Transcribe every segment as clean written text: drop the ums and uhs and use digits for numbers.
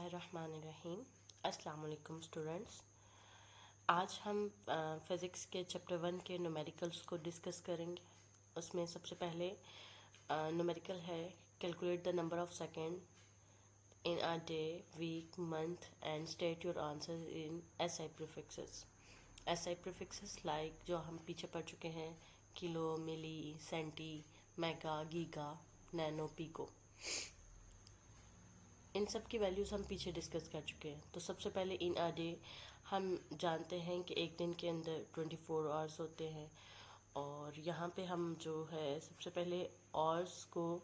बिस्मिल्लाहिर्रहमानिर्रहीम। अस्सलाम वालेकुम स्टूडेंट्स। आज हम फ़िज़िक्स के चैप्टर 1 के न्यूमेरिकल्स को डिस्कस करेंगे। उसमें सबसे पहले न्यूमेरिकल है calculate the number of second in a day, week, month and state your answer in SI prefixes. SI prefixes like जो हम पीछे पढ़ चुके हैं, kilo, milli, centi, mega, giga, nano, pico, इन सब की वैल्यूज़ हम पीछे डिस्कस कर चुके हैं। तो सबसे पहले इन अ डे हम जानते हैं कि एक दिन के अंदर 24 आवर्स होते हैं। और यहाँ पे हम जो है सबसे पहले आवर्स को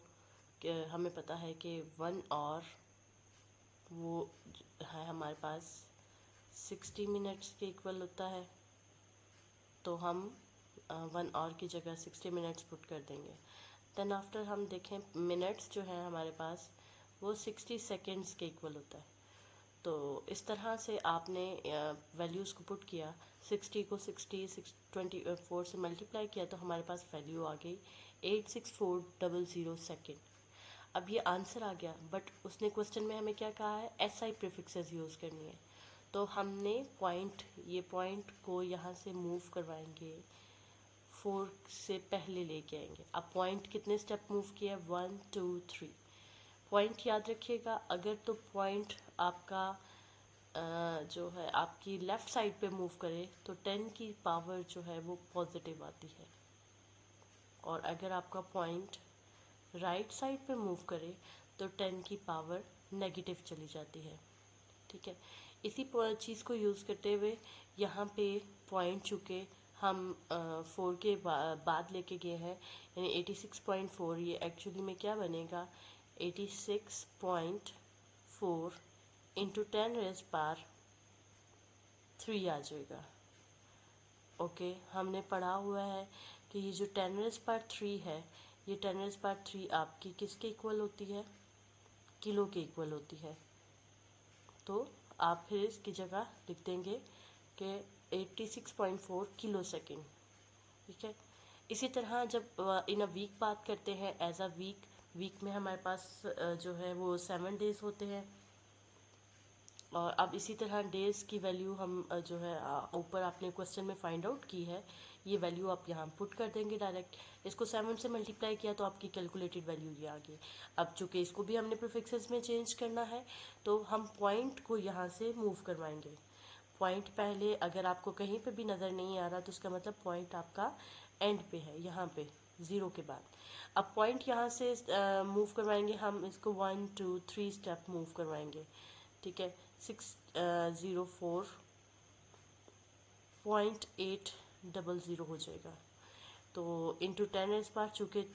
हमें पता है कि 1 आवर वो है हमारे पास 60 मिनट्स के इक्वल होता है। तो हम 1 आवर की जगह 60 मिनट्स पुट कर देंगे। देन आफ्टर हम देखें मिनट्स जो है हमारे पास वो 60 सेकेंड्स के इक्वल होता है। तो इस तरह से आपने वैल्यूज़ को पुट किया, 60 को 24 से मल्टीप्लाई किया तो हमारे पास वैल्यू आ गई 86400 सेकेंड। अब ये आंसर आ गया, बट उसने क्वेश्चन में हमें क्या कहा है, एसआई प्रीफिक्सेस यूज़ करनी है। तो हमने ये पॉइंट को यहाँ से मूव करवाएंगे, 4 से पहले लेके आएंगे। अब पॉइंट कितने स्टेप मूव किया, 1 2 3। पॉइंट याद रखिएगा, अगर तो पॉइंट आपका जो है आपकी लेफ़्ट साइड पे मूव करे तो 10 की पावर जो है वो पॉजिटिव आती है, और अगर आपका पॉइंट राइट साइड पे मूव करे तो 10 की पावर नेगेटिव चली जाती है। ठीक है, इसी चीज़ को यूज़ करते हुए यहाँ पे पॉइंट चुके हम 4 के बाद लेके गए हैं, यानी 86.4। ये एक्चुअली में क्या बनेगा, 86.4 इंटू 10⁻³ आ जाएगा। ओके, हमने पढ़ा हुआ है कि ये जो 10⁻³ है, ये 10⁻³ आपकी किसके इक्वल होती है, किलो के इक्वल होती है। तो आप फिर इसकी जगह लिख देंगे कि 86.4 किलो सेकेंड। ठीक है, इसी तरह जब इन अ वीक बात करते हैं, एज अ वीक में हमारे पास जो है वो 7 डेज होते हैं। और अब इसी तरह डेज़ की वैल्यू हम जो है ऊपर आपने क्वेश्चन में फाइंड आउट की है, ये वैल्यू आप यहाँ पुट कर देंगे डायरेक्ट। इसको 7 से मल्टीप्लाई किया तो आपकी कैलकुलेटेड वैल्यू ये आ गई। अब चूँकि इसको भी हमने प्रीफिक्सेस में चेंज करना है, तो हम पॉइंट को यहाँ से मूव करवाएंगे। पॉइंट पहले अगर आपको कहीं पे भी नज़र नहीं आ रहा तो इसका मतलब पॉइंट आपका एंड पे है, यहाँ पे 0 के बाद। अब पॉइंट यहाँ से मूव करवाएंगे हम, इसको 1 2 3 स्टेप मूव करवाएंगे। ठीक है, 604.800 हो जाएगा। तो इंटू 10⁻, चूँकि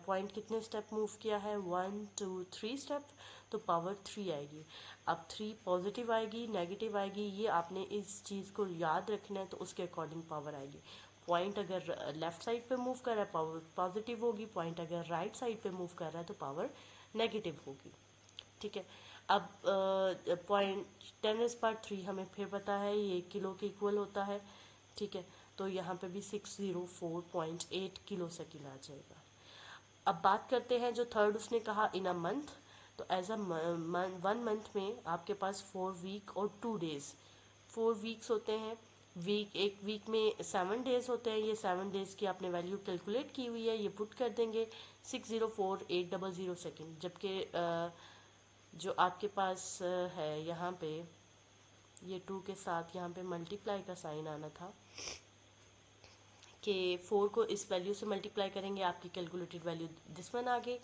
पॉइंट कितने स्टेप मूव किया है, 1 2 3 स्टेप, तो पावर 3 आएगी। अब 3 पॉजिटिव आएगी, नेगेटिव आएगी, ये आपने इस चीज़ को याद रखना है, तो उसके अकॉर्डिंग पावर आएगी। पॉइंट अगर लेफ़्ट साइड पे मूव कर रहा है पावर पॉजिटिव होगी, पॉइंट अगर राइट साइड पे मूव कर रहा है तो पावर नेगेटिव होगी। ठीक है, अब पॉइंट 10⁻³ हमें फिर पता है ये किलो के इक्वल होता है। ठीक है, तो यहाँ पे भी 604.8 किलो सेकेंड आ जाएगा। अब बात करते हैं जो थर्ड उसने कहा इन अ मंथ। तो एज अ 1 मंथ में आपके पास 4 वीक और 2 डेज़, 4 वीक्स होते हैं। एक वीक में 7 डेज़ होते हैं। ये 7 डेज़ की आपने वैल्यू कैलकुलेट की हुई है, ये पुट कर देंगे 604.800 सेकेंड। जबकि जो आपके पास है यहाँ पे ये 2 के साथ यहाँ पे मल्टीप्लाई का साइन आना था कि 4 को इस वैल्यू से मल्टीप्लाई करेंगे, आपकी कैलकुलेटेड वैल्यू दिस वन आ गई।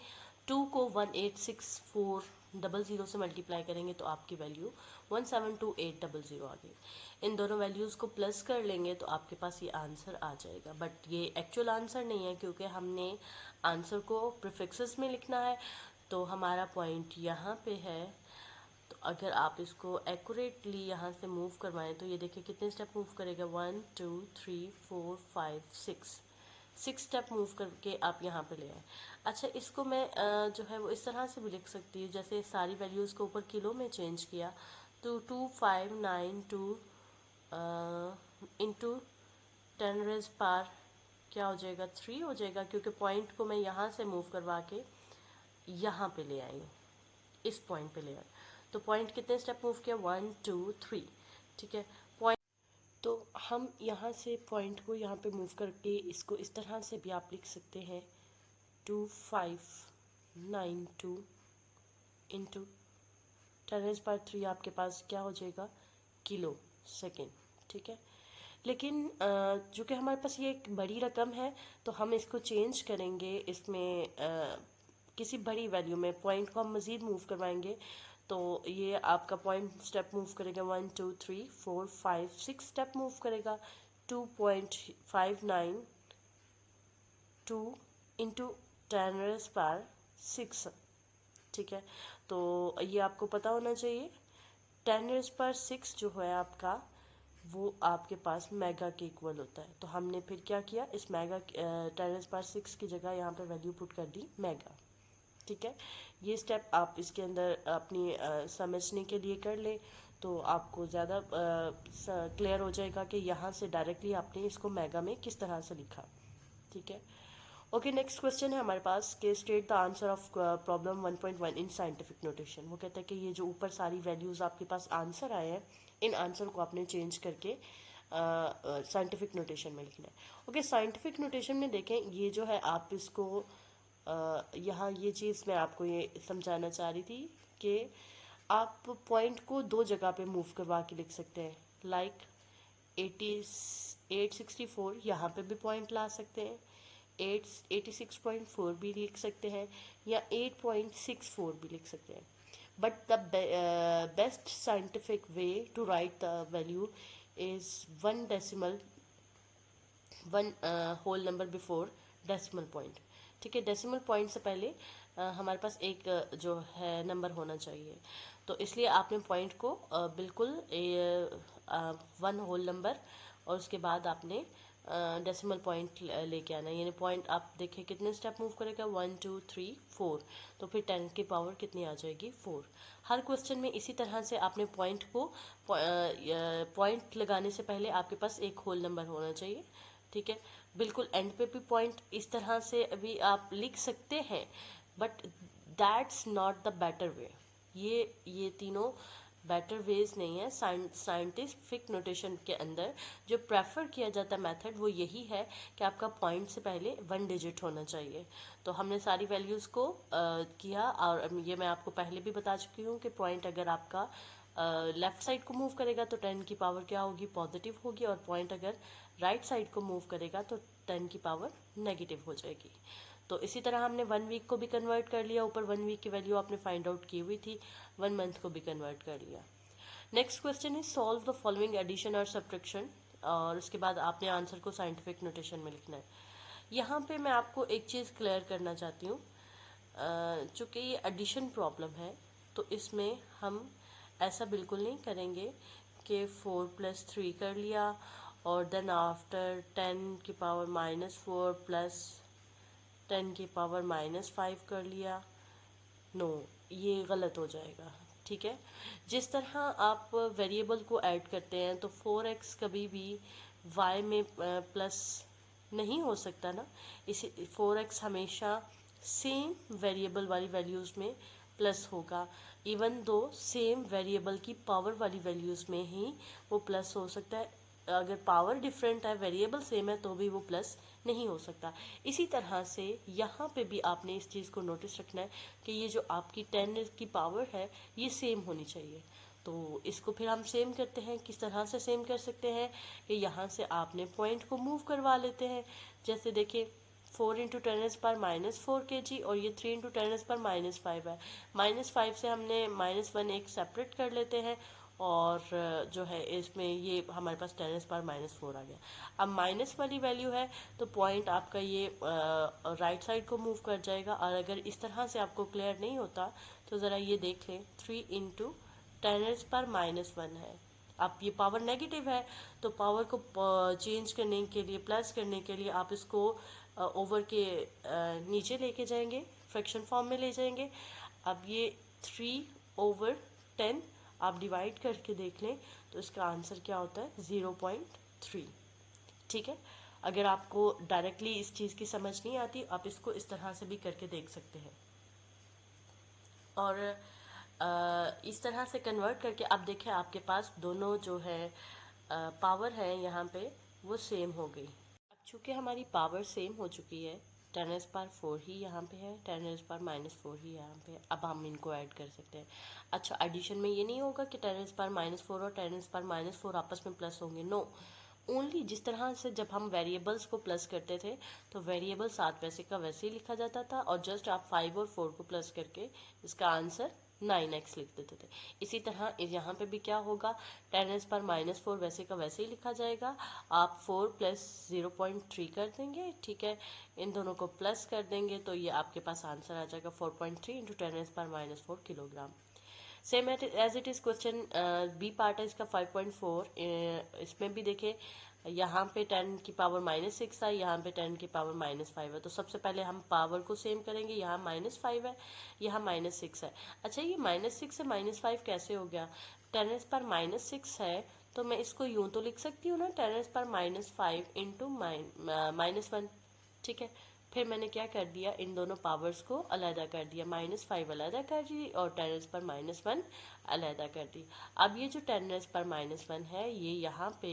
2 को 18640 से मल्टीप्लाई करेंगे तो आपकी वैल्यू 17280 आ गई। इन दोनों वैल्यूज़ को प्लस कर लेंगे तो आपके पास ये आंसर आ जाएगा। बट ये एक्चुअल आंसर नहीं है, क्योंकि हमने आंसर को प्रीफिक्सेस में लिखना है। तो हमारा पॉइंट यहाँ पे है। तो अगर आप इसको एक्यूरेटली यहाँ से मूव करवाएं तो ये देखिए कितने स्टेप मूव करेगा, 1 2 3 4 5 6 स्टेप मूव करके आप यहाँ पे ले आए। अच्छा, इसको मैं जो है वो इस तरह से भी लिख सकती हूँ, जैसे सारी वैल्यूज़ को ऊपर किलो में चेंज किया तो 2592 इंटू 10⁻³ क्या हो जाएगा, 3 हो जाएगा, क्योंकि पॉइंट को मैं यहाँ से मूव करवा के यहाँ पे ले आई हूँ, इस पॉइंट पे ले आए। तो पॉइंट कितने स्टेप मूव किया, 1 2 3, ठीक है। पॉइंट, तो हम यहाँ से पॉइंट को यहाँ पे मूव करके इसको इस तरह से भी आप लिख सकते हैं, 2592 इंटू 10⁻³ आपके पास क्या हो जाएगा, किलो सेकेंड, ठीक है। लेकिन चूँकि हमारे पास ये एक बड़ी रकम है तो हम इसको चेंज करेंगे, इसमें किसी बड़ी वैल्यू में पॉइंट को हम मज़ीद मूव करवाएंगे। तो ये आपका पॉइंट स्टेप मूव करेगा 1 2 3 4 5 6 स्टेप मूव करेगा, 2.592 इंटू 10⁻⁶, ठीक है। तो ये आपको पता होना चाहिए, 10⁻⁶ जो है आपका, वो आपके पास मेगा के इक्वल होता है। तो हमने फिर क्या किया, इस मेगा 10⁻⁶ की जगह यहाँ पे वैल्यू पुट कर दी मेगा, ठीक है। ये स्टेप आप इसके अंदर अपनी समझने के लिए कर ले तो आपको ज़्यादा क्लियर हो जाएगा कि यहाँ से डायरेक्टली आपने इसको मेगा में किस तरह से लिखा, ठीक है। ओके, नेक्स्ट क्वेश्चन है हमारे पास कि state the answer of problem 1.1 in scientific notation. वो कहता है कि ये जो ऊपर सारी वैल्यूज़ आपके पास आंसर आए हैं, इन आंसर को आपने चेंज करके साइंटिफिक नोटेशन में लिखना है। ओके, साइंटिफिक नोटेशन में देखें, ये जो है आप इसको यहाँ ये चीज़ मैं आपको ये समझाना चाह रही थी कि आप पॉइंट को दो जगह पे मूव करवा के लिख सकते हैं, लाइक 864 यहाँ पे भी पॉइंट ला सकते हैं, 86.4 भी लिख सकते हैं, या 8.64 भी लिख सकते हैं। But the best scientific way to write the value is one whole number before decimal point, ठीक है। डेसिमल पॉइंट से पहले हमारे पास एक जो है नंबर होना चाहिए। तो इसलिए आपने पॉइंट को बिल्कुल 1 होल नंबर और उसके बाद आपने डेसिमल पॉइंट लेके आना है। यानी पॉइंट आप देखिए कितने स्टेप मूव करेगा, 1 2 3 4, तो फिर 10 की पावर कितनी आ जाएगी, 4। हर क्वेश्चन में इसी तरह से आपने पॉइंट को पॉइंट लगाने से पहले आपके पास एक होल नंबर होना चाहिए, ठीक है। बिल्कुल एंड पे भी पॉइंट इस तरह से अभी आप लिख सकते हैं, but that's not the better way. ये तीनों बेटर वेज नहीं है। साइंटिफिक नोटेशन के अंदर जो प्रेफर किया जाता मेथड वो यही है कि आपका पॉइंट से पहले 1 डिजिट होना चाहिए। तो हमने सारी वैल्यूज़ को किया, और ये मैं आपको पहले भी बता चुकी हूँ कि पॉइंट अगर आपका लेफ़्ट साइड को मूव करेगा तो 10 की पावर क्या होगी, पॉजिटिव होगी, और पॉइंट अगर राइट साइड को मूव करेगा तो 10 की पावर नेगेटिव हो जाएगी। तो इसी तरह हमने 1 वीक को भी कन्वर्ट कर लिया, ऊपर 1 वीक की वैल्यू आपने फाइंड आउट की हुई थी, 1 मंथ को भी कन्वर्ट कर लिया। Next question is solve the following addition और सब्ट्रैक्शन, और उसके बाद आपने आंसर को साइंटिफिक नोटेशन में लिखना है। यहाँ पे मैं आपको एक चीज़ क्लियर करना चाहती हूँ, चूँकि ये एडिशन प्रॉब्लम है तो इसमें हम ऐसा बिल्कुल नहीं करेंगे कि 4+3 कर लिया और देन आफ्टर 10 की पावर -4 प्लस 10 की पावर -5 कर लिया। नो, ये गलत हो जाएगा, ठीक है। जिस तरह आप वेरिएबल को ऐड करते हैं तो 4x कभी भी y में प्लस नहीं हो सकता ना, इसी 4x हमेशा सेम वेरिएबल वाली वैल्यूज़ में प्लस होगा, इवन दो सेम वेरिएबल की पावर वाली वैल्यूज़ में ही वो प्लस हो सकता है। अगर पावर डिफरेंट है, वेरिएबल सेम है, तो भी वो प्लस नहीं हो सकता। इसी तरह से यहाँ पे भी आपने इस चीज़ को नोटिस रखना है कि ये जो आपकी 10 की पावर है ये सेम होनी चाहिए। तो इसको फिर हम सेम करते हैं, किस तरह से सेम कर सकते हैं कि यहाँ से आपने पॉइंट को मूव करवा लेते हैं। जैसे देखिए 4 इंटू 10⁻⁻4 kg और ये 3 इंटू 10⁻⁻5 है। -5 से हमने -1 एक सेपरेट कर लेते हैं, और जो है इसमें ये हमारे पास 10⁻⁻4 आ गया। अब माइनस वाली वैल्यू है तो पॉइंट आपका ये राइट साइड को मूव कर जाएगा। और अगर इस तरह से आपको क्लियर नहीं होता तो ज़रा ये देख लें, 3 इंटू 10⁻⁻1 है। अब ये पावर नेगेटिव है तो पावर को चेंज करने के लिए, प्लस करने के लिए आप इसको ओवर के नीचे लेके जाएंगे, फ्रैक्शन फॉर्म में ले जाएंगे। अब ये 3/10 आप डिवाइड करके देख लें तो इसका आंसर क्या होता है, 0.3, ठीक है। अगर आपको डायरेक्टली इस चीज़ की समझ नहीं आती, आप इसको इस तरह से भी करके देख सकते हैं। और इस तरह से कन्वर्ट करके अब देखें आपके पास दोनों जो है पावर है यहाँ पे वो सेम हो गई। अब चूँकि हमारी पावर सेम हो चुकी है, 10⁻⁴ ही यहाँ पे है, 10⁻⁻⁴ ही यहाँ पे है। अब हम इनको ऐड कर सकते हैं। अच्छा, एडिशन में ये नहीं होगा कि 10⁻⁴ और 10⁻⁴ आपस में प्लस होंगे, नो। ओनली जिस तरह से जब हम वेरिएबल्स को प्लस करते थे तो वेरिएबल साथ वैसे का वैसे ही लिखा जाता था, और जस्ट आप 5 और 4 को प्लस करके इसका आंसर 9x लिख देते थे। इसी तरह यहाँ पे भी क्या होगा, 10⁻⁻⁴ वैसे का वैसे ही लिखा जाएगा। आप 4 प्लस 0.3 कर देंगे, ठीक है, इन दोनों को प्लस कर देंगे तो ये आपके पास आंसर आ जाएगा 4.3 × 10⁻⁴ kilogram. Same as it is question B part है इसका 5.4। इसमें भी देखें, यहाँ पे 10⁻⁻⁶ है, यहाँ पे 10⁻⁻5 है। तो सबसे पहले हम पावर को सेम करेंगे। यहाँ -5 है, यहाँ -6 है। अच्छा, ये -6 से -5 कैसे हो गया? 10⁻⁻6 है तो मैं इसको यूं तो लिख सकती हूँ ना, 10⁻⁻5 × -1, ठीक है। फिर मैंने क्या कर दिया, इन दोनों पावर्स को अलहदा कर दिया, -5 अलहदा कर दी और 10⁻⁻1 अलहदा कर दी। अब ये जो 10⁻⁻1 है ये यहाँ पे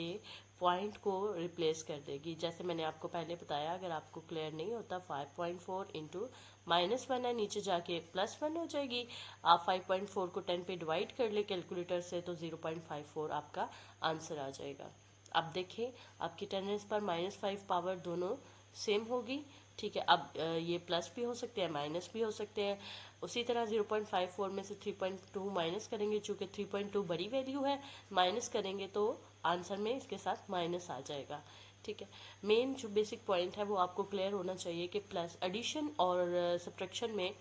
पॉइंट को रिप्लेस कर देगी। जैसे मैंने आपको पहले बताया, अगर आपको क्लियर नहीं होता, 5.4 × -1 है, नीचे जाके +1 हो जाएगी। आप 5.4 को 10 पे डिवाइड कर ले कैलकुलेटर से तो 0.54 आपका आंसर आ जाएगा। अब देखें, आपकी 10⁻⁻5 पावर दोनों सेम होगी, ठीक है। अब ये प्लस भी हो सकते हैं, माइनस भी हो सकते हैं। उसी तरह 0.54 में से 3.2 माइनस करेंगे, चूँकि 3.2 बड़ी वैल्यू है, माइनस करेंगे तो आंसर में इसके साथ माइनस आ जाएगा, ठीक है। मेन जो बेसिक पॉइंट है वो आपको क्लियर होना चाहिए कि प्लस एडिशन और सब्ट्रैक्शन में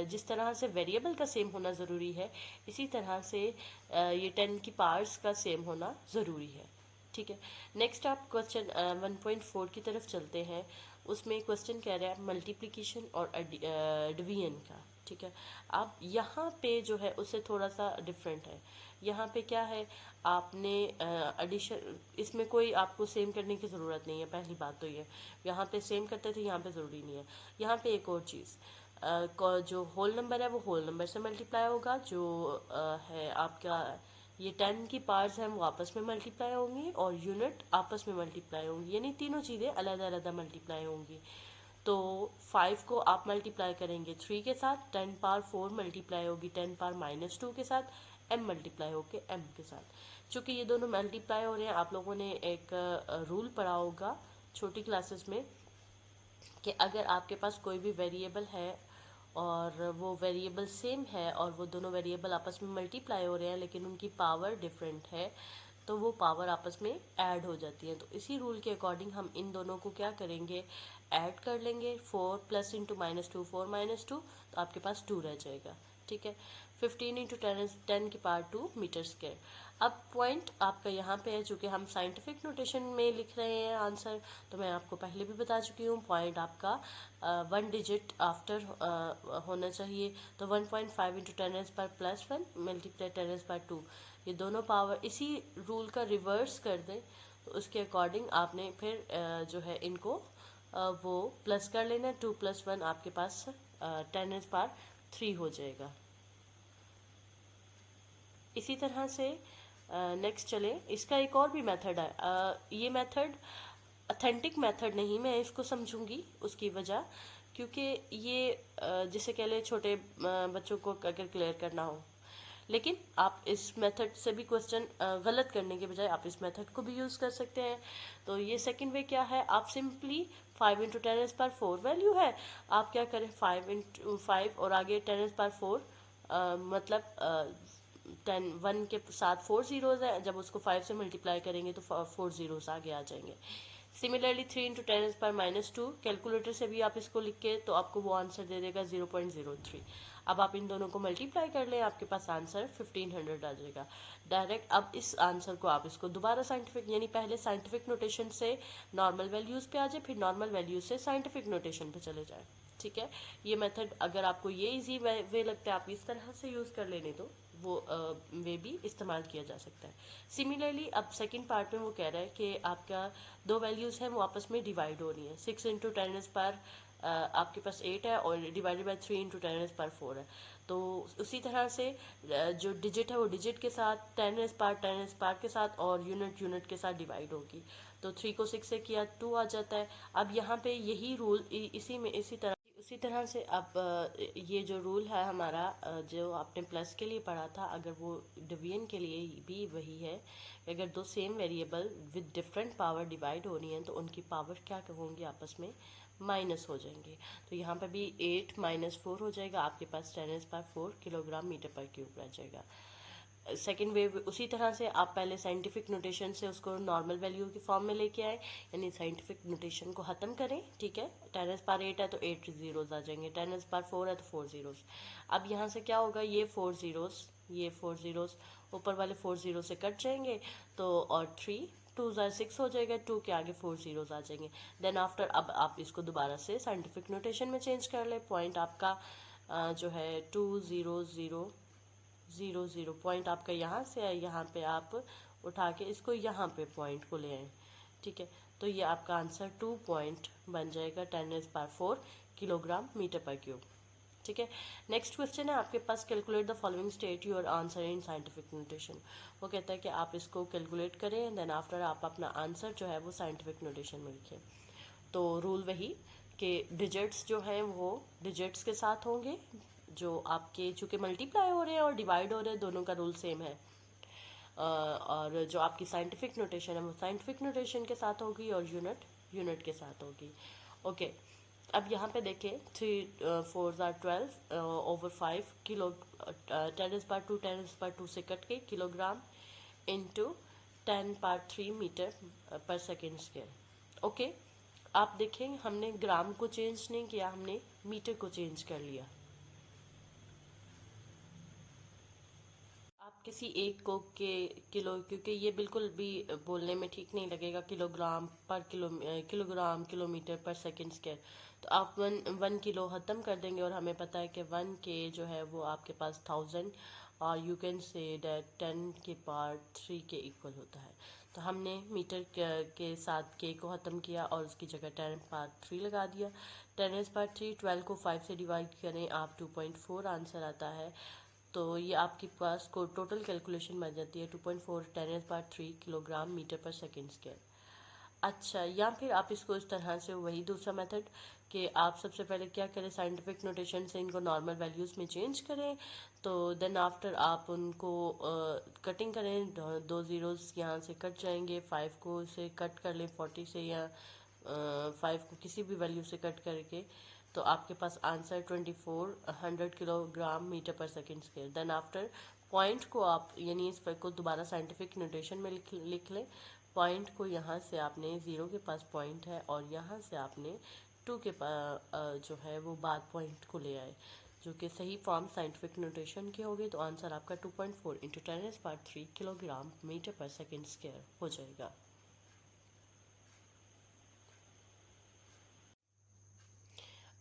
जिस तरह से वेरिएबल का सेम होना ज़रूरी है, इसी तरह से ये 10 की पावर्स का सेम होना ज़रूरी है, ठीक है। नेक्स्ट आप क्वेश्चन 1.4 की तरफ चलते हैं। उसमें क्वेश्चन कह रहा है मल्टीप्लिकेशन और डिवीजन का, ठीक है। अब यहाँ पे जो है उससे थोड़ा सा डिफरेंट है। यहाँ पे क्या है, आपने एडिशन, इसमें कोई आपको सेम करने की ज़रूरत नहीं है। पहली बात तो ये, यहाँ पे सेम करते थे, यहाँ पे ज़रूरी नहीं है। यहाँ पे एक और चीज़, जो होल नंबर है वो होल नंबर से मल्टीप्लाई होगा, जो है आपका ये 10 की पावर्स हैं वो आपस में मल्टीप्लाई होंगी और यूनिट आपस में मल्टीप्लाई होंगी, यानी तीनों चीज़ें अलग अलग मल्टीप्लाई होंगी। तो 5 को आप मल्टीप्लाई करेंगे 3 के साथ, 10⁻⁴ मल्टीप्लाई होगी 10⁻⁻2 के साथ, m मल्टीप्लाई होके m के साथ। चूँकि ये दोनों मल्टीप्लाई हो रहे हैं, आप लोगों ने एक रूल पढ़ा होगा छोटी क्लासेस में कि अगर आपके पास कोई भी वेरिएबल है और वो वेरिएबल सेम है और वो दोनों वेरिएबल आपस में मल्टीप्लाई हो रहे हैं लेकिन उनकी पावर डिफरेंट है, तो वो पावर आपस में ऐड हो जाती है। तो इसी रूल के अकॉर्डिंग हम इन दोनों को क्या करेंगे, ऐड कर लेंगे। 4 + × -2 4 - 2, तो आपके पास 2 रह जाएगा, ठीक है। 15 × 10 की पावर 2 मीटर स्क्वायर। अब पॉइंट आपका यहाँ पे है, चूँकि हम साइंटिफिक नोटेशन में लिख रहे हैं आंसर, तो मैं आपको पहले भी बता चुकी हूँ, पॉइंट आपका 1 डिजिट आफ्टर होना चाहिए। तो 1.5 × 10⁻+1 मल्टीप्लाई 10⁻2, ये दोनों पावर इसी रूल का रिवर्स कर दें तो उसके अकॉर्डिंग आपने फिर जो है इनको वो प्लस कर लेना। 2 + 1 आपके पास 10⁻³ हो जाएगा। इसी तरह से नेक्स्ट चले, इसका एक और भी मेथड है। ये मेथड अथेंटिक मेथड नहीं, मैं इसको समझूंगी उसकी वजह, क्योंकि ये जिसे कह ले छोटे बच्चों को अगर क्लियर करना हो, लेकिन आप इस मेथड से भी क्वेश्चन गलत करने के बजाय आप इस मेथड को भी यूज़ कर सकते हैं। तो ये सेकंड वे क्या है, आप सिंपली 5 × 10⁻⁴ वैल्यू है, आप क्या करें 5 × 5 और आगे 10⁻⁴, मतलब 1 के साथ 4 ज़ीरोज़ हैं, जब उसको 5 से मल्टीप्लाई करेंगे तो 4 ज़ीरोज़ आगे आ जाएंगे। सिमिलरली 3 × 10⁻⁻2, कैलकुलेटर से भी आप इसको लिख के तो आपको वो आंसर दे देगा 0.03। अब आप इन दोनों को मल्टीप्लाई कर लें, आपके पास आंसर 1500 आ जाएगा डायरेक्ट। अब इस आंसर को आप इसको दोबारा साइंटिफिक, यानी पहले साइंटिफिक नोटेशन से नॉर्मल वैल्यूज़ पे आ जाए, फिर नॉर्मल वैल्यूज से साइंटिफिक नोटेशन पे चले जाए, ठीक है। ये मेथड अगर आपको ये इजी वे लगता है आप इस तरह से यूज़ कर लेने, तो वो वे भी इस्तेमाल किया जा सकता है। सिमिलरली अब सेकंड पार्ट में वो कह रहा है कि आपका दो वैल्यूज़ हैं वो आपस में डिवाइड हो रही हैं। 6 × आपके पास 8 है और डिवाइडेड बाय 3 इंटू 10⁻⁴ है। तो उसी तरह से जो डिजिट है वो डिजिट के साथ 10⁻⁻ के साथ और यूनिट के साथ डिवाइड होगी। तो 3 को 6 से किया 2 आ जाता है। अब यहाँ पे यही रूल इसी तरह से अब ये जो रूल है हमारा जो आपने प्लस के लिए पढ़ा था, अगर वो डिवीजन के लिए भी वही है। अगर दो same variable with different power divide हो रही हैं तो उनकी पावर क्या होंगी, आपस में माइनस हो जाएंगे। तो यहाँ पर भी 8 - 4 हो जाएगा, आपके पास 10⁻⁴ किलोग्राम मीटर पर क्यूब रह जाएगा। सेकेंड वेव उसी तरह से आप पहले साइंटिफिक नोटेशन से उसको नॉर्मल वैल्यू की फॉर्म में लेके आए, यानी साइंटिफिक नोटेशन को ख़त्म करें। ठीक है, 10⁻8 है तो 8 जीरोज आ जाएंगे, 10⁻4 है तो 4 जीरोज। अब यहाँ से क्या होगा, ये 4 जीरोज ऊपर वाले 4 जीरो से कट जाएंगे, तो और 3 2 ज़ा 6 हो जाएगा, 2 के आगे 4 जीरोज आ जाएंगे। देन आफ्टर अब आप इसको दोबारा से साइंटिफिक नोटेशन में चेंज कर ले। पॉइंट आपका जो है 2 0 0 0 0 पॉइंट आपका यहाँ से है, यहाँ पे आप उठा के इसको यहाँ पे पॉइंट को ले आए। ठीक है, तो ये आपका आंसर 2 पॉइंट बन जाएगा 10⁻⁴ किलोग्राम मीटर पर क्यूब। ठीक है, नेक्स्ट क्वेश्चन है आपके पास, calculate the following state your answer in scientific notation. वो कहता है कि आप इसको कैलकुलेट करें, देन आफ्टर आप अपना आंसर जो है वो साइंटिफिक नोटेशन में लिखें। तो रूल वही कि डिजिट्स जो हैं वो डिजिट्स के साथ होंगे, जो आपके चूँकि मल्टीप्लाई हो रहे हैं और डिवाइड हो रहे हैं, दोनों का रूल सेम है। और जो आपकी साइंटिफिक नोटेशन है वो साइंटिफिक नोटेशन के साथ होगी और यूनिट के साथ होगी। ओके, अब यहाँ पे देखें 3 4 ज़ा 12 ओवर 5 किलो 10⁻2 से कट के किलोग्राम इंटू 10⁻3 मीटर पर सेकेंड स्क्वायर। ओके, आप देखें हमने ग्राम को चेंज नहीं किया, हमने मीटर को चेंज कर लिया। आप किसी एक को के किलो, क्योंकि ये बिल्कुल भी बोलने में ठीक नहीं लगेगा, किलोग्राम पर किलोग्राम किलोमीटर पर सेकेंड स्क्वायर। तो आप 1 किलो ख़त्म कर देंगे और हमें पता है कि 1 के जो है वो आपके पास 1000 और यू कैन से डैट 10 के पावर 3 के इक्वल होता है। तो हमने मीटर के साथ के को ख़त्म किया और उसकी जगह 10⁻3 लगा दिया। 10⁻3 12 को 5 से डिवाइड करें आप 2.4 आंसर आता है। तो ये आपके पास को टोटल कैलकुलेशन बन जाती है 2.4 10⁻3 किलोग्राम मीटर पर सेकेंड स्क्वायर। अच्छा, या फिर आप इसको इस तरह से, वही दूसरा मेथड कि आप सबसे पहले क्या करें, साइंटिफिक नोटेशन से इनको नॉर्मल वैल्यूज़ में चेंज करें। तो देन आफ्टर आप उनको कटिंग करें, 2 जीरोज़ यहाँ से कट जाएंगे, 5 को से कट कर लें 40 से, या 5 को किसी भी वैल्यू से कट करके, तो आपके पास आंसर 2400 किलोग्राम मीटर पर second square. Then after point को आप, यानी इस पर को दोबारा साइंटिफिक नोटेशन में लिख लें। पॉइंट को यहाँ से आपने 0 के पास पॉइंट है और यहाँ से आपने 2 के पास जो है वो बाद पॉइंट को ले आए, जो कि सही फॉर्म साइंटिफिक नोटेशन की होगी। तो आंसर आपका 2.4 इंटू 10⁻3 किलोग्राम मीटर पर सेकेंड स्क्वायर हो जाएगा।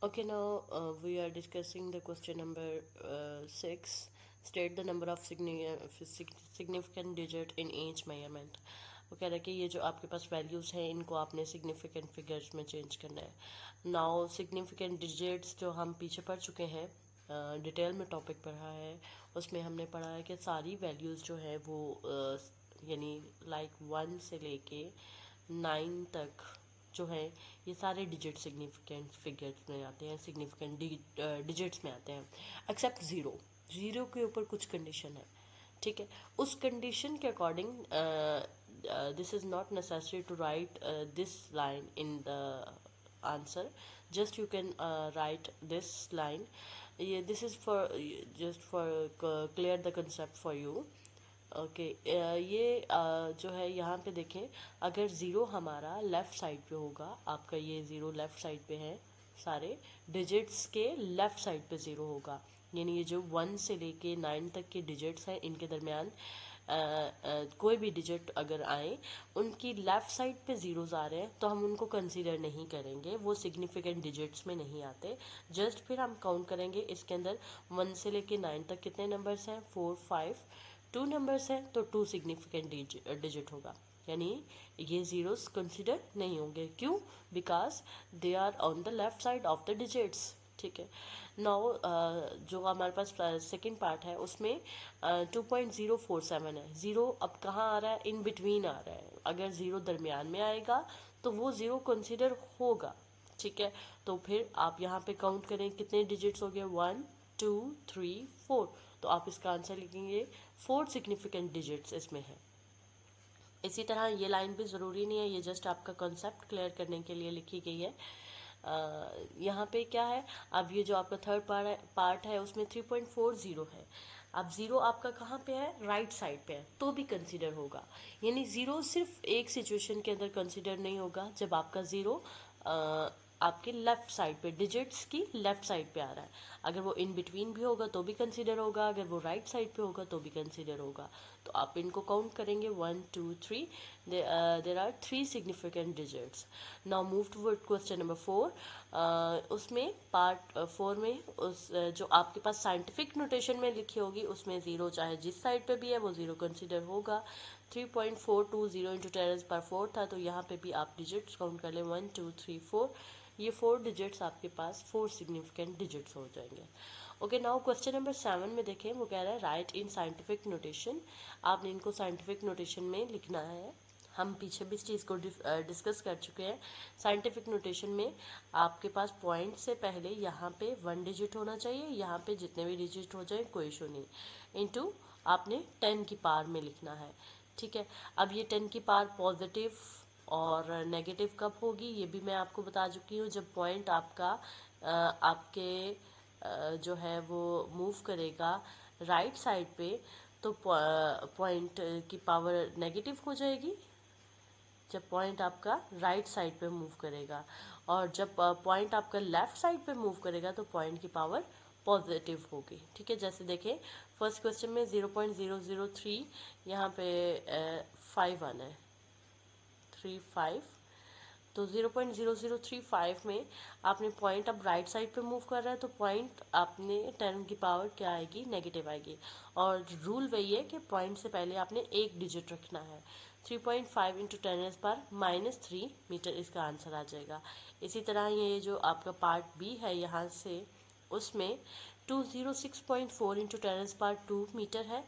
Okay, now we are discussing the question number 6. State the number of significant digit in each measurement. वो कह रहा है कि ये जो आपके पास वैल्यूज़ हैं इनको आपने सिग्निफिकेंट फिगर्स में चेंज करना है। नाउ सिग्निफिकेंट डिजिट्स जो हम पीछे पढ़ चुके हैं, डिटेल में टॉपिक पढ़ा है, उसमें हमने पढ़ा है कि सारी वैल्यूज़ जो है वो यानी लाइक 1 से लेके 9 तक जो है ये सारे डिजिट सिग्निफिकेंट फिगर्स में आते हैं, सिग्निफिकेंट डिजिट्स में आते हैं, एक्सेप्ट ज़ीरो के ऊपर कुछ कंडीशन है। ठीक है, उस कंडीशन के according this is not necessary to write this line in the answer, just you can write this line. ये this is for just for clear the concept for you. Okay, ये जो है यहाँ पे देखें, अगर ज़ीरो हमारा लेफ़्ट साइड पे होगा, आपका ये ज़ीरो लेफ़्ट साइड पे है, सारे डिजिट्स के लेफ़्ट साइड पे ज़ीरो होगा, यानी ये जो 1 से लेके 9 तक के डिजिट्स हैं इनके दरमियान कोई भी डिजिट अगर आए, उनकी लेफ़्ट साइड पे ज़ीरोज़ आ रहे हैं तो हम उनको कंसीडर नहीं करेंगे, वो सिग्निफिकेंट डिजिट्स में नहीं आते। जस्ट फिर हम काउंट करेंगे इसके अंदर 1 से लेके 9 तक कितने नंबर्स हैं, 4 5 2 नंबर्स हैं, तो 2 सिग्निफिकेंट डिजिट होगा। यानी ये ज़ीरोस कंसिडर नहीं होंगे। क्यों? Because they are on the left side of the digits. ठीक है। नाउ जो हमारे पास सेकेंड पार्ट है उसमें 2.047 है। ज़ीरो अब कहाँ आ रहा है? इन बिटवीन आ रहा है। अगर ज़ीरो दरमियान में आएगा तो वो ज़ीरो कंसिडर होगा। ठीक है। तो फिर आप यहाँ पे काउंट करें कितने डिजिट्स हो गए, 1 2 3 4। तो आप इसका आंसर लिखेंगे 4 सिग्निफिकेंट डिजिट्स इसमें है। इसी तरह ये लाइन भी ज़रूरी नहीं है, ये जस्ट आपका कॉन्सेप्ट क्लियर करने के लिए लिखी गई है। यहाँ पे क्या है, अब ये जो आपका थर्ड पार्ट है उसमें 3.40 है। अब ज़ीरो आपका कहाँ पे है? राइट साइड पे है, तो भी कंसीडर होगा। यानी ज़ीरो सिर्फ एक सिचुएशन के अंदर कंसीडर नहीं होगा, जब आपका ज़ीरो आपके लेफ्ट साइड पे, डिजिट्स की लेफ्ट साइड पे आ रहा है। अगर वो इन बिटवीन भी होगा तो भी कंसीडर होगा, अगर वो राइट साइड पे होगा तो भी कंसीडर होगा। तो आप इनको काउंट करेंगे 1 2 3। There are 3 significant digits. Now move toward question number 4। उसमें पार्ट 4 में जो आपके पास साइंटिफिक नोटेशन में लिखी होगी उसमें ज़ीरो चाहे जिस साइड पे भी है वो ज़ीरो कंसीडर होगा। 3.420 इंटू 10⁴ था, तो यहाँ पे भी आप डिजिट्स काउंट कर लें 1 2 3 4। ये 4 डिजिट्स आपके पास 4 सिग्निफिकेंट डिजिट्स हो जाएंगे। ओके, नाउ क्वेश्चन नंबर 7 में देखें, वो कह रहा है राइट इन साइंटिफिक नोटेशन। आपने इनको साइंटिफिक नोटेशन में लिखना है। हम पीछे भी इस चीज़ को डिस्कस कर चुके हैं। साइंटिफिक नोटेशन में आपके पास पॉइंट से पहले यहाँ पे 1 डिजिट होना चाहिए, यहाँ पे जितने भी डिजिट हो जाए कोई इशू नहीं, इनटू आपने 10 की पावर में लिखना है। ठीक है। अब ये 10 की पावर पॉजिटिव और नेगेटिव कब होगी ये भी मैं आपको बता चुकी हूँ। जब पॉइंट आपका आपके जो है वो मूव करेगा राइट साइड पे, तो पॉइंट की पावर नेगेटिव हो जाएगी जब पॉइंट आपका राइट साइड पे मूव करेगा। और जब पॉइंट आपका लेफ्ट साइड पे मूव करेगा तो पॉइंट की पावर पॉजिटिव होगी। ठीक है। जैसे देखें फर्स्ट क्वेश्चन में 0.003 यहाँ पे 5 आना है, 3 5। तो 0.0035 में आपने पॉइंट अब राइट साइड पे मूव कर रहा है तो पॉइंट आपने 10 की पावर क्या आएगी? नेगेटिव आएगी। और रूल वही है कि पॉइंट से पहले आपने एक डिजिट रखना है। 3.5 इंटू 10⁻³ मीटर इसका आंसर आ जाएगा। इसी तरह ये जो आपका पार्ट बी है यहाँ से, उसमें 206.4 इंटू 10⁻² मीटर है।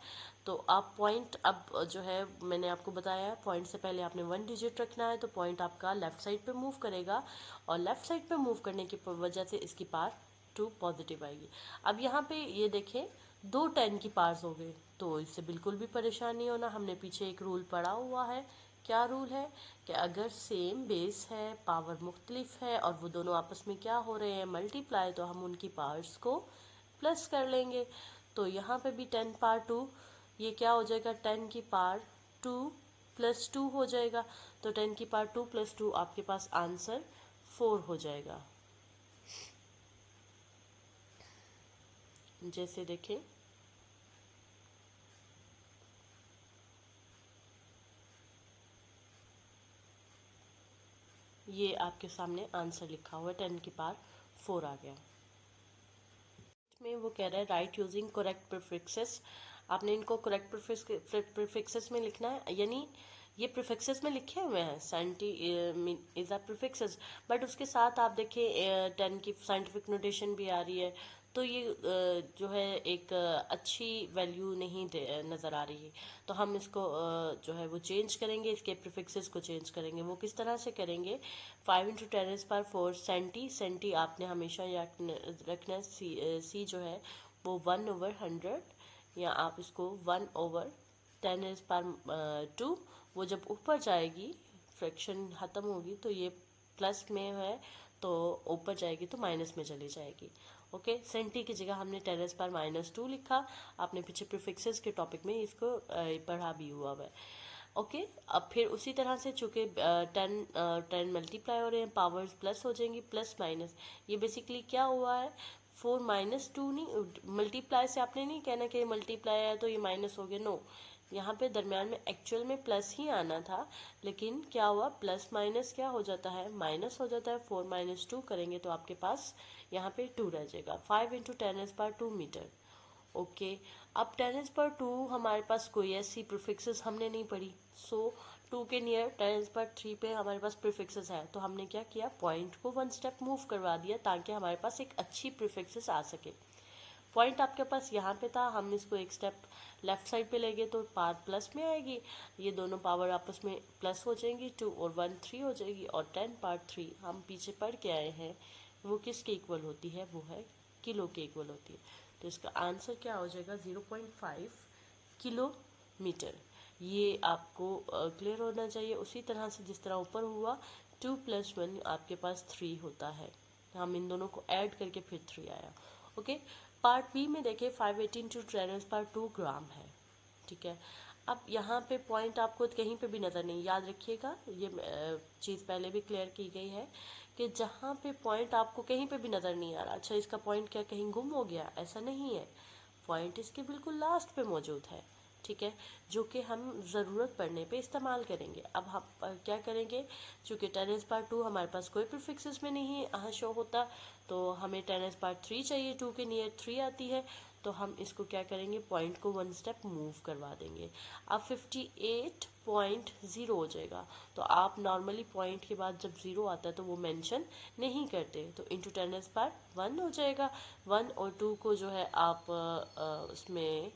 तो आप पॉइंट अब जो है मैंने आपको बताया पॉइंट से पहले आपने 1 डिजिट रखना है, तो पॉइंट आपका लेफ्ट साइड पे मूव करेगा और लेफ्ट साइड पे मूव करने की वजह से इसकी पावर 2 पॉजिटिव आएगी। अब यहाँ पे ये देखें 2 10 की पार्स हो गए, तो इससे बिल्कुल भी परेशान नहीं होना। हमने पीछे एक रूल पढ़ा हुआ है। क्या रूल है? कि अगर सेम बेस है, पावर मुख्तलिफ है और वो दोनों आपस में क्या हो रहे हैं? मल्टीप्लाई, तो हम उनकी पावर्स को प्लस कर लेंगे। तो यहाँ पे भी 10 पावर 2, ये क्या हो जाएगा? 10 की पावर 2 प्लस 2 हो जाएगा। तो 10 की पावर 2 प्लस 2 आपके पास आंसर 4 हो जाएगा। जैसे देखें ये आपके सामने आंसर लिखा हुआ है, 10 की पावर 4 आ गया। में वो कह रहा है राइट यूजिंग करेक्ट प्रीफिक्सेस। आपने इनको करेक्ट प्रीफिक्सेस में लिखना है, यानी ये प्रीफिक्सेस में लिखे हुए हैं centi is a prefixes, but उसके साथ आप देखें 10 की साइंटिफिक नोटेशन भी आ रही है, तो ये जो है एक अच्छी वैल्यू नहीं नज़र आ रही है। तो हम इसको जो है वो चेंज करेंगे, इसके प्रीफिक्सेस को चेंज करेंगे। वो किस तरह से करेंगे? 5 इंटू 10⁻⁴ सेंटी आपने हमेशा रखना है। सी जो है वो 1/100, या आप इसको 1/10⁻²। वो जब ऊपर जाएगी, फ्रैक्शन ख़त्म होगी, तो ये प्लस में है तो ऊपर जाएगी तो माइनस में चली जाएगी। ओके, सेंटी की जगह हमने 10⁻² लिखा। आपने पीछे प्रीफिक्सेस के टॉपिक में इसको पढ़ा भी हुआ है। ओके, अब फिर उसी तरह से चूँकि 10 मल्टीप्लाई हो रहे हैं, पावर्स प्लस हो जाएंगी, प्लस माइनस। ये बेसिकली क्या हुआ है? 4 - 2 नहीं, मल्टीप्लाई से आपने नहीं कहना कि मल्टीप्लाई है तो ये माइनस हो गया, नो। यहाँ पे दरम्यान में एक्चुअल में प्लस ही आना था, लेकिन क्या हुआ? प्लस माइनस क्या हो जाता है? माइनस हो जाता है। 4 - 2 करेंगे तो आपके पास यहाँ पे 2 रह जाएगा। 5 इंटू 10⁻² मीटर। ओके, अब 10⁻², हमारे पास कोई ऐसी प्रीफिक्सेस हमने नहीं पढ़ी, सो 2 के नियर 10⁻³ पे हमारे पास प्रीफिक्सेस है, तो हमने क्या किया, पॉइंट को 1 स्टेप मूव करवा दिया ताकि हमारे पास एक अच्छी प्रीफिक्सेस आ सके। पॉइंट आपके पास यहाँ पे था, हम इसको एक स्टेप लेफ्ट साइड पे ले गए तो पावर प्लस में आएगी, ये दोनों पावर आपस में प्लस हो जाएंगी, 2 और 1 3 हो जाएगी, और 10⁻³ हम पीछे पढ़ के आए हैं वो किसके इक्वल होती है, वो है किलो के इक्वल होती है। तो इसका आंसर क्या हो जाएगा, 0.5 किलोमीटर। ये आपको क्लियर होना चाहिए। उसी तरह से जिस तरह ऊपर हुआ 2 + 1 आपके पास 3 होता है, हम इन दोनों को ऐड करके फिर 3 आया। ओके, पार्ट बी में देखें 518 × 10⁻² ग्राम है। ठीक है, अब यहाँ पे पॉइंट आपको कहीं पे भी नज़र नहीं, याद रखिएगा ये चीज़ पहले भी क्लियर की गई है कि जहाँ पे पॉइंट आपको कहीं पे भी नज़र नहीं आ रहा, अच्छा इसका पॉइंट क्या कहीं गुम हो गया, ऐसा नहीं है, पॉइंट इसके बिल्कुल लास्ट पे मौजूद है। ठीक है, जो कि हम ज़रूरत पड़ने पे इस्तेमाल करेंगे। अब हम क्या करेंगे, चूँकि 10⁻² हमारे पास कोई प्रीफिक्सेस में नहीं शो होता, तो हमें 10⁻³ चाहिए, 2 के नियर 3 आती है, तो हम इसको क्या करेंगे, पॉइंट को 1 स्टेप मूव करवा देंगे। अब 58.0 हो जाएगा। तो आप नॉर्मली पॉइंट के बाद जब 0 आता है तो वो मेंशन नहीं करते, तो इंटू 10⁻1 हो जाएगा। 1 और 2 को जो है आप उसमें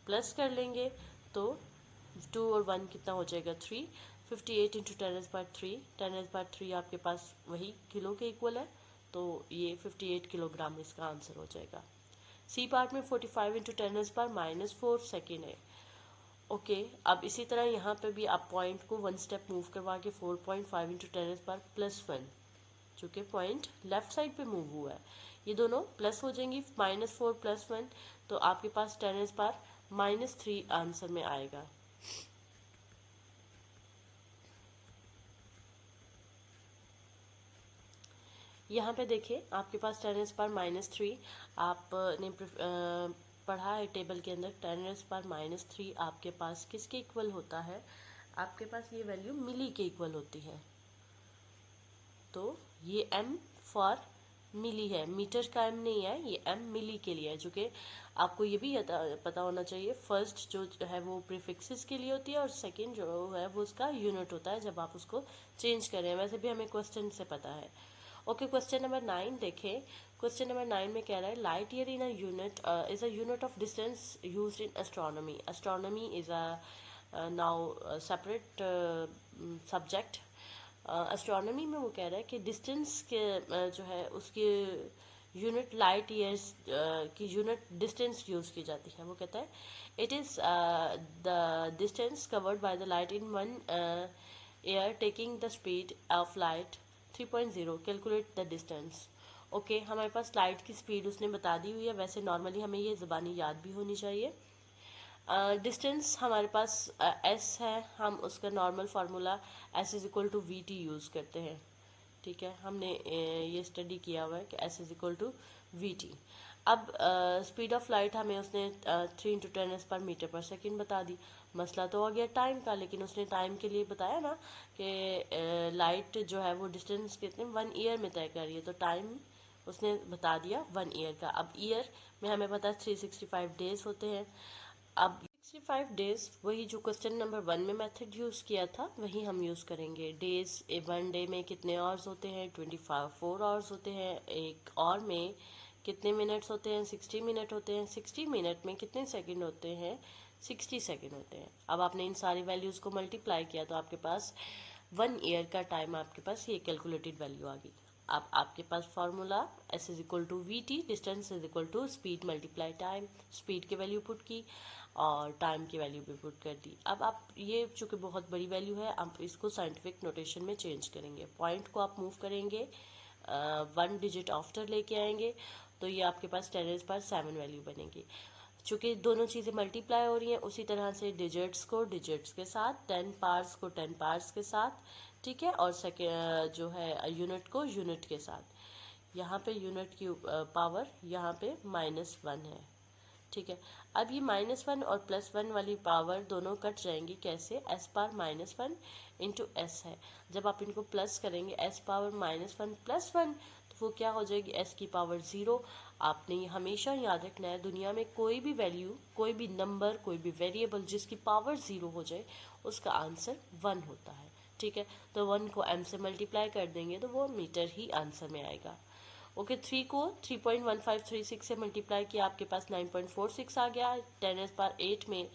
प्लस कर लेंगे, तो 2 और 1 कितना हो जाएगा, 3। 58 × 10⁻3, 10⁻3 आपके पास वही किलो के इक्वल है, तो ये 58 किलोग्राम इसका आंसर हो जाएगा। सी पार्ट में 45 × 10⁻⁻4 सेकेंड है। ओके, अब इसी तरह यहाँ पे भी आप पॉइंट को 1 स्टेप मूव करवा के 4.5 × 10⁻+1, चूँकि पॉइंट लेफ्ट साइड पे मूव हुआ है, ये दोनों प्लस हो जाएंगी, -4 + 1, तो आपके पास 10⁻³ आंसर में आएगा। यहाँ पे देखिए आपके पास 10⁻³ आपने पढ़ा है टेबल के अंदर, 10⁻³ आपके पास किसके इक्वल होता है, आपके पास ये वैल्यू मिली के इक्वल होती है। तो ये m फॉर मिली है, मीटर का m नहीं है, ये m मिली के लिए है, जो कि आपको ये भी पता होना चाहिए, फर्स्ट जो है वो प्रीफिक्सेस के लिए होती है और सेकंड जो है वो उसका यूनिट होता है जब आप उसको चेंज करें, वैसे भी हमें क्वेश्चन से पता है। ओके, क्वेश्चन नंबर 9 देखें। क्वेश्चन नंबर 9 में कह रहा है light year in a unit is a unit of distance used in astronomy. Astronomy is a now separate subject. Astronomy में वो कह रहा है कि डिस्टेंस के जो है उसकी यूनिट लाइट ईयर्स की यूनिट डिस्टेंस यूज़ की जाती है। वो कहता है it is the distance covered by the light in 1 year taking the speed of light 3.0, calculate the distance. Okay, हमारे पास लाइट की स्पीड उसने बता दी हुई है, वैसे नॉर्मली हमें ये ज़बानी याद भी होनी चाहिए। डिस्टेंस हमारे पास s है, हम उसका normal formula s = vt use करते हैं। ठीक है, हमने ये स्टडी किया हुआ है कि s = vt। अब स्पीड ऑफ लाइट हमें उसने 3 × 10⁻m/s बता दी। मसला तो हो गया टाइम का, लेकिन उसने टाइम के लिए बताया ना कि लाइट जो है वो डिस्टेंस कितने 1 ईयर में तय कर रही है, तो टाइम उसने बता दिया 1 ईयर का। अब ईयर में हमें पता है 365 डेज होते हैं। अब 65 डेज वही जो क्वेश्चन नंबर 1 में मेथड यूज़ किया था वही हम यूज़ करेंगे। डेज 1 डे में कितने आवर्स होते हैं, 4 आवर्स होते हैं। एक और में कितने मिनट्स होते हैं, 60 मिनट होते हैं। 60 मिनट में कितने सेकंड होते हैं, 60 सेकंड होते हैं। अब आपने इन सारी वैल्यूज़ को मल्टीप्लाई किया तो आपके पास 1 ईयर का टाइम आपके पास ये कैलकुलेटेड वैल्यू आ गई। अब आपके पास formula s = vt, distance = speed multiply time, speed की वैल्यू पुट की और टाइम की वैल्यू भी पुट कर दी। अब आप ये चूँकि बहुत बड़ी वैल्यू है, आप इसको साइंटिफिक नोटेशन में चेंज करेंगे। पॉइंट को आप मूव करेंगे, 1 डिजिट आफ्टर लेके आएंगे, तो ये आपके पास 10⁻7 वैल्यू बनेगी। चूँकि दोनों चीज़ें मल्टीप्लाई हो रही हैं, उसी तरह से डिजिट्स को डिजिट्स के साथ, 10 पार्ट्स को 10 पार्ट्स के साथ, ठीक है, और जो है यूनिट को यूनिट के साथ। यहाँ पे यूनिट की पावर यहाँ पे -1 है। ठीक है, अब ये -1 और +1 वाली पावर दोनों कट जाएंगी, कैसे, s पावर -1 × s है। जब आप इनको प्लस करेंगे s पावर -1 + 1, तो वो क्या हो जाएगी, s की पावर 0। आपने ये हमेशा याद रखना है, दुनिया में कोई भी वैल्यू, कोई भी नंबर, कोई भी वेरिएबल जिसकी पावर 0 हो जाए उसका आंसर 1 होता है। ठीक है, तो 1 को m से मल्टीप्लाई कर देंगे तो वो मीटर ही आंसर में आएगा। ओके, 3 को 3.1536 से मल्टीप्लाई किया, आपके पास 9.46 आ गया। 10⁻8 में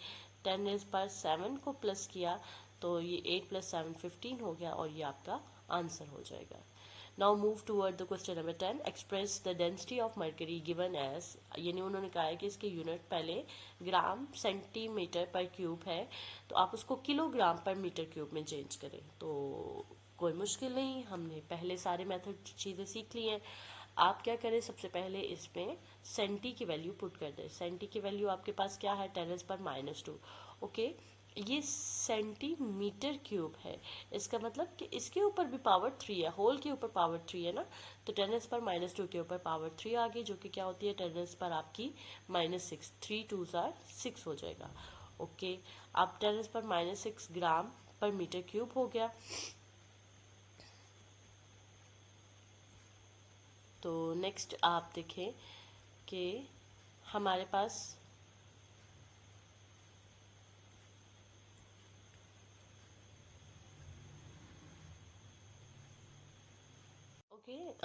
10⁻7 को प्लस किया तो ये 8 + 7 15 हो गया और ये आपका आंसर हो जाएगा। Now move toward the question number 10, express the density of mercury given as, यानी उन्होंने कहा है कि इसके यूनिट पहले ग्राम सेंटीमीटर पर क्यूब है, तो आप उसको किलोग्राम पर मीटर क्यूब में चेंज करें। तो कोई मुश्किल नहीं, हमने पहले सारे मेथड चीज़ें सीख ली हैं। आप क्या करें, सबसे पहले इसमें सेंटी की वैल्यू पुट कर दें। सेंटी की वैल्यू आपके पास क्या है, 10⁻²। ओके, ये सेंटीमीटर क्यूब है, इसका मतलब कि इसके ऊपर भी पावर 3 है, होल के ऊपर पावर 3 है ना, तो 10⁻² के ऊपर पावर 3 आ गई, जो कि क्या होती है 10 पर आपकी -6, 3 2s are 6 हो जाएगा। ओके, अब 10⁻6 ग्राम पर मीटर क्यूब हो गया। तो नेक्स्ट आप देखें कि हमारे पास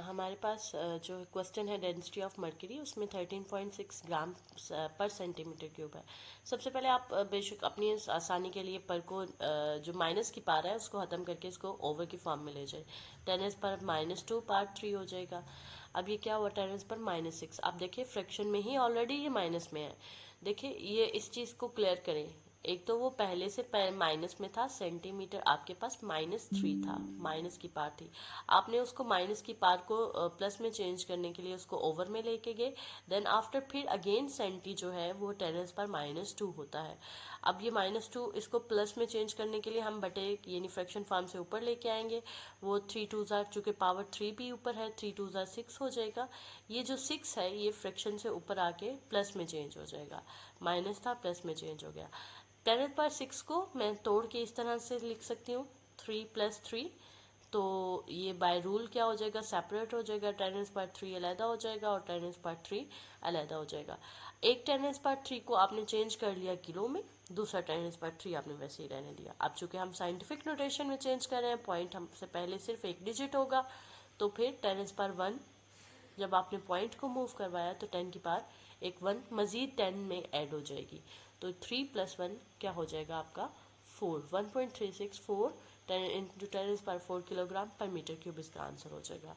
हमारे पास जो क्वेश्चन है डेंसिटी ऑफ मर्करी, उसमें 13.6 ग्राम पर सेंटीमीटर क्यूब है। सबसे पहले आप बेशक अपनी आसानी के लिए पर को जो माइनस की पार है उसको ख़त्म करके इसको ओवर की फॉर्म में ले जाए। 10⁻2 पार्ट 3 हो जाएगा। अब ये क्या हुआ, 10⁻6। आप देखिए फ्रैक्शन में ही ऑलरेडी ये माइनस में है। देखिए ये इस चीज़ को क्लियर करें, एक तो वो पहले से माइनस में था, सेंटीमीटर आपके पास -3 था, माइनस की पार थी, आपने उसको माइनस की पार को प्लस में चेंज करने के लिए उसको ओवर में लेके गए। देन आफ्टर फिर अगेन सेंटी जो है वो 10⁻2 होता है। अब ये -2 इसको प्लस में चेंज करने के लिए हम बटे यानी फ्रैक्शन फॉर्म से ऊपर लेके आएंगे। वो 3 2s are, चूँकि पावर 3 भी ऊपर है, 3 2s are 6 हो जाएगा। ये जो 6 है ये फ्रैक्शन से ऊपर आके प्लस में चेंज हो जाएगा, माइनस था प्लस में चेंज हो गया। 10⁻6 को मैं तोड़ के इस तरह से लिख सकती हूँ, 3 + 3, तो ये बाय रूल क्या हो जाएगा, सेपरेट हो जाएगा। 10⁻3 अलहदा हो जाएगा और 10⁻3 अलहदा हो जाएगा। एक 10⁻3 को आपने चेंज कर लिया किलो में, दूसरा 10⁻3 आपने वैसे ही रहने दिया। अब चूंकि हम साइंटिफिक नोटेशन में चेंज कर रहे हैं, पॉइंट हमसे पहले सिर्फ एक डिजिट होगा, तो फिर 10⁻1 जब आपने पॉइंट को मूव करवाया तो 10 की पावर एक 1 मजीद 10 में ऐड हो जाएगी, तो 3 + 1 क्या हो जाएगा आपका 4, 1.364 10⁻4 किलोग्राम पर मीटर क्यूब इसका आंसर हो जाएगा।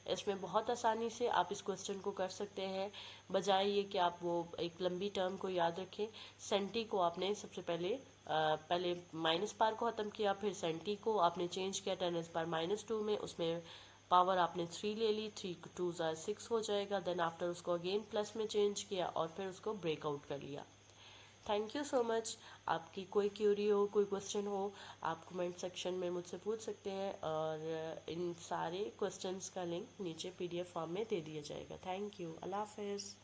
इसमें बहुत आसानी से आप इस क्वेश्चन को कर सकते हैं, बजाय ये कि आप वो एक लंबी टर्म को याद रखें। सेंटी को आपने सबसे पहले माइनस पार को ख़त्म किया, फिर सेंटी को आपने चेंज किया 10⁻2 में, उसमें पावर आपने 3 ले ली, 3 2s are 6 हो जाएगा। देन आफ्टर उसको अगेन प्लस में चेंज किया और फिर उसको ब्रेकआउट कर लिया। Thank you so much. आपकी कोई क्यूरी हो, कोई क्वेश्चन हो, आप कमेंट सेक्शन में मुझसे पूछ सकते हैं और इन सारे क्वेश्चंस का लिंक नीचे PDF फॉर्म में दे दिया जाएगा। थैंक यू, अल्लाह हाफिज़।